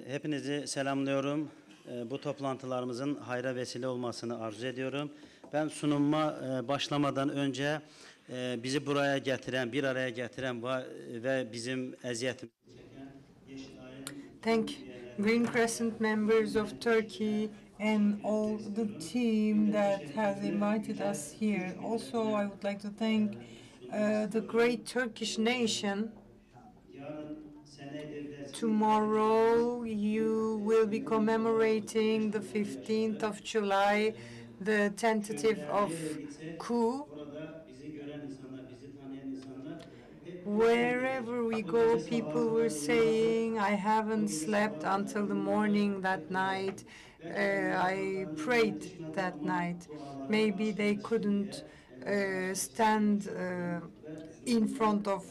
Hepinizi selamlıyorum. Bu toplantılarımızın hayra vesile olmasını arzu ediyorum. Ben sunumuma başlamadan önce bizi buraya getiren, bir araya getiren ve bizim eziyetimizi çeken Thank Green Crescent members of Turkey and all the team that has invited us here. Also, I would like to thank the great Turkish nation. Tomorrow you will be commemorating the 15th of July, the tentative of coup. Wherever we go, people were saying, I haven't slept until the morning that night. I prayed that night. Maybe they couldn't stand in front of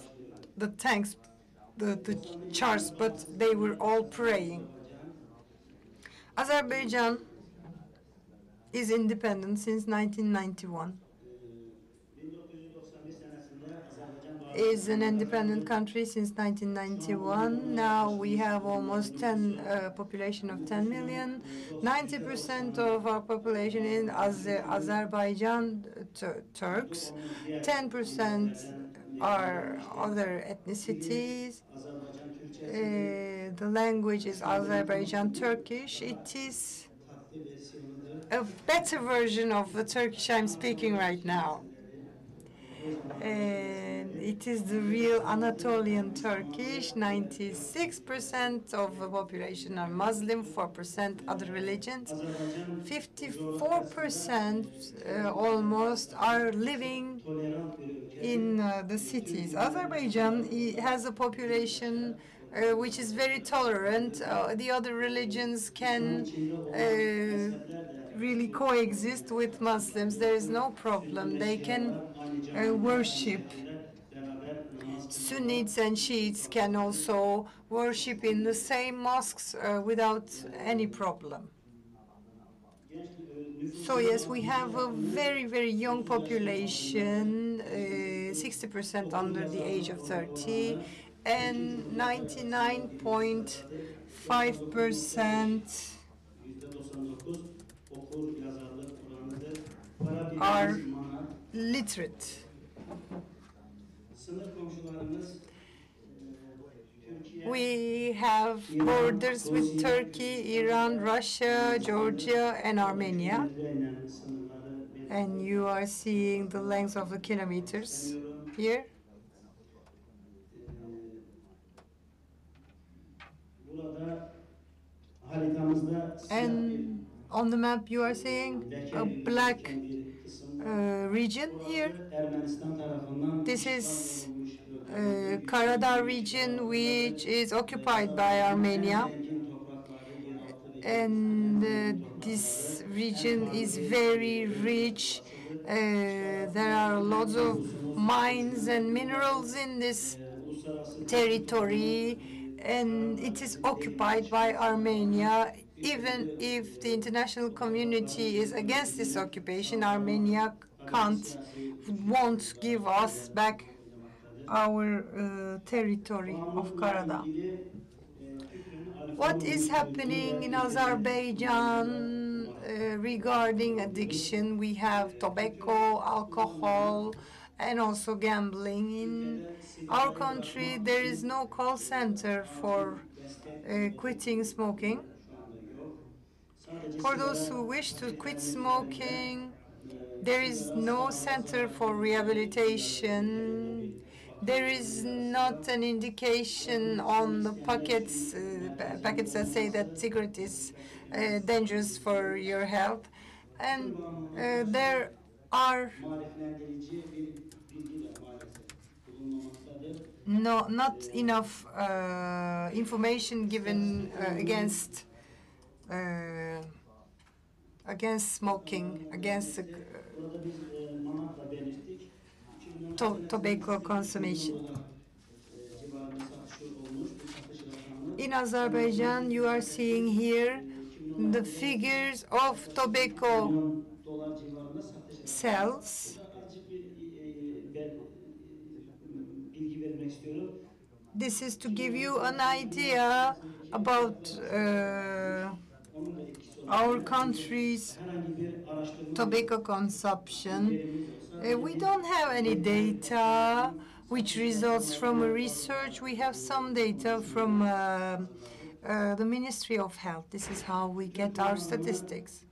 the tanks, the charts, but they were all praying. Azerbaijan is independent since 1991. Is an independent country since 1991. Now we have almost population of 10 million. 90% of our population in Azerbaijan Turks. 10% are other ethnicities. The language is Azerbaijan Turkish. It is a better version of the Turkish I'm speaking right now. And it is the real Anatolian Turkish. 96% of the population are Muslim, 4% other religions. 54% almost are living in the cities. Azerbaijan has a population which is very tolerant. The other religions can really coexist with Muslims. There is no problem. They can worship. Sunnis and Shiites can also worship in the same mosques without any problem. So yes, we have a very, very young population, 60% under the age of 30, and 99.5% are literate. We have borders with Turkey, Iran, Russia, Georgia, and Armenia. And you are seeing the length of the kilometers here. And on the map you are seeing a black region here. This is Karadağ region, which is occupied by Armenia. And this region is very rich. There are lots of mines and minerals in this territory, and it is occupied by Armenia. Even if the international community is against this occupation, Armenia won't give us back our territory of Karadağ. What is happening in Azerbaijan regarding addiction? We have tobacco, alcohol, and also gambling. In our country, there is no call center for quitting smoking. For those who wish to quit smoking, there is no center for rehabilitation. There is not an indication on the packets that say that cigarette is dangerous for your health. And there are not enough information given against smoking, against tobacco consumption. In Azerbaijan, you are seeing here the figures of tobacco sales. This is to give you an idea about Onun da etkisi our olabilir. country's Herhangi bir araştırma tobacco bir consumption. verimiz olsa We don't have any data which results from a research. We have some data from the Ministry of Health. This is how we get our statistics.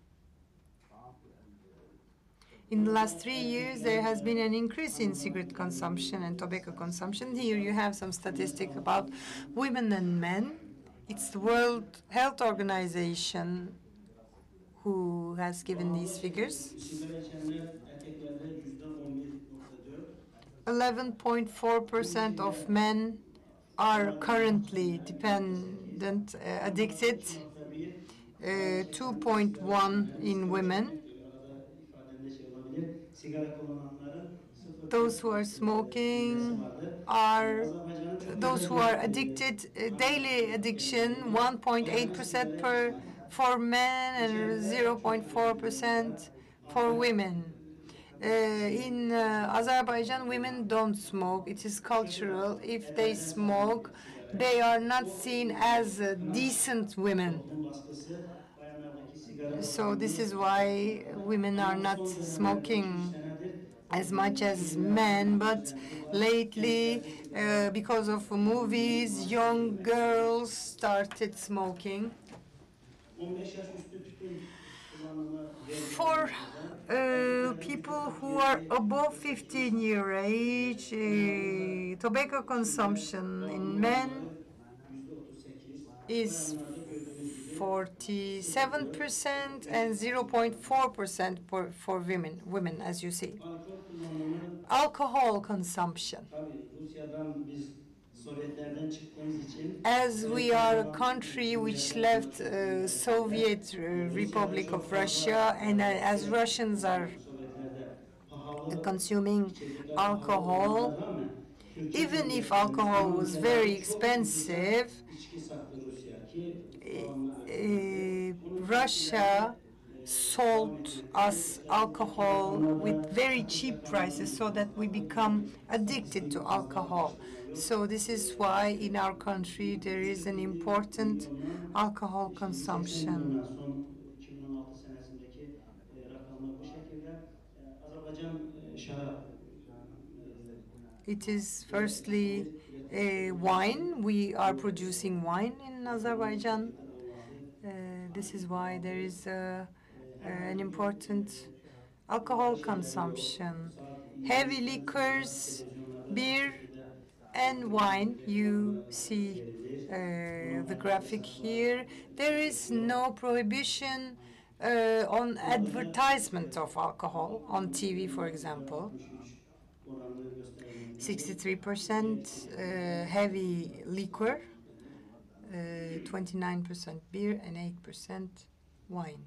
In the last 3 years, there has been an increase in cigarette consumption and tobacco consumption. Here you have some statistics about women and men. It's the World Health Organization who has given these figures. Sigara içenler erkeklerde %11.4. 11.4% of men are currently dependent, addicted. 2.1 in women. Sigara kullananların Those who are smoking are those who are addicted, daily addiction, 1.8% for men and 0.4% for women. In Azerbaijan, women don't smoke. It is cultural. If they smoke, they are not seen as decent women. So this is why women are not smoking as much as men, but lately, because of movies, young girls started smoking. For people who are above 15-year age, tobacco consumption in men is 47% and 0.4% for women, as you see. Alcohol consumption. As we are a country which left Soviet Republic of Russia, and as Russians are consuming alcohol, even if alcohol was very expensive, Russia sold us alcohol with very cheap prices so that we become addicted to alcohol. So this is why in our country there is an important alcohol consumption. It is firstly wine. We are producing wine in Azerbaijan. This is why there is an important alcohol consumption. Heavy liquors, beer, and wine. You see the graphic here. There is no prohibition on advertisement of alcohol on TV, for example. 63% heavy liquor, 29% beer, and 8% wine.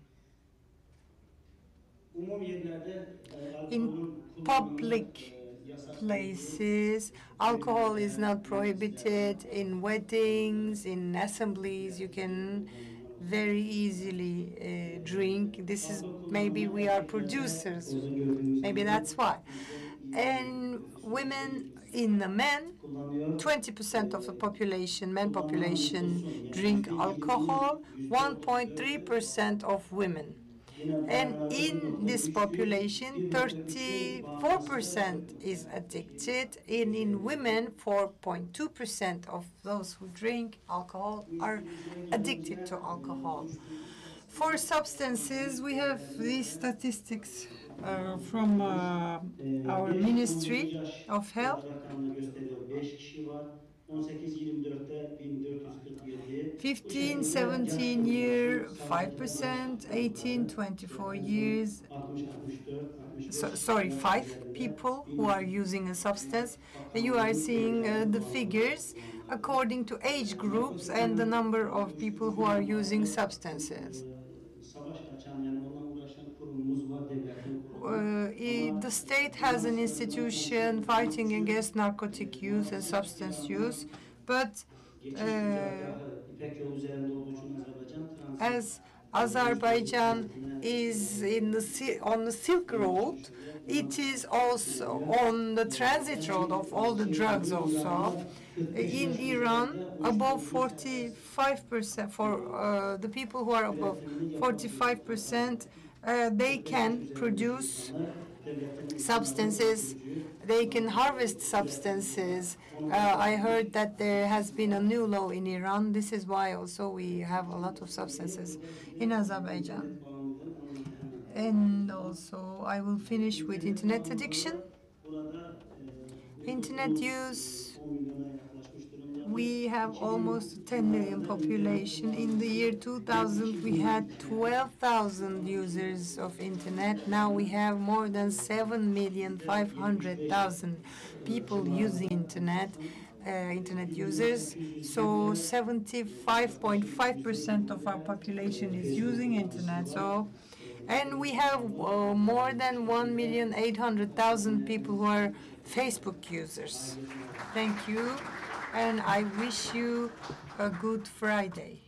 In public places, alcohol is not prohibited. In weddings, in assemblies, you can very easily drink. This is maybe we are producers, maybe that's why. And women, in the men, 20% of the population, men population, drink alcohol, 1.3% of women. And in this population, 34% is addicted, and in women, 4.2% of those who drink alcohol are addicted to alcohol. For substances, we have these statistics from our Ministry of Health. 15, 17 year, 5%, 18, 24 years, sorry, 5 people who are using a substance. You are seeing the figures according to age groups and the number of people who are using substances. The state has an institution fighting against narcotic use and substance use, but as Azerbaijan is on the Silk Road. It is also on the transit road of all the drugs also. In Iran, above 45%, for the people who are above 45%, they can produce substances, they can harvest substances. I heard that there has been a new law in Iran. This is why also we have a lot of substances in Azerbaijan. And also, I will finish with internet addiction. Internet use, we have almost 10 million population. In the year 2000, we had 12,000 users of internet. Now we have more than 7,500,000 people using internet, internet users. So 75.5% of our population is using internet. So, and we have more than 1,800,000 people who are Facebook users. Thank you, and I wish you a good Friday.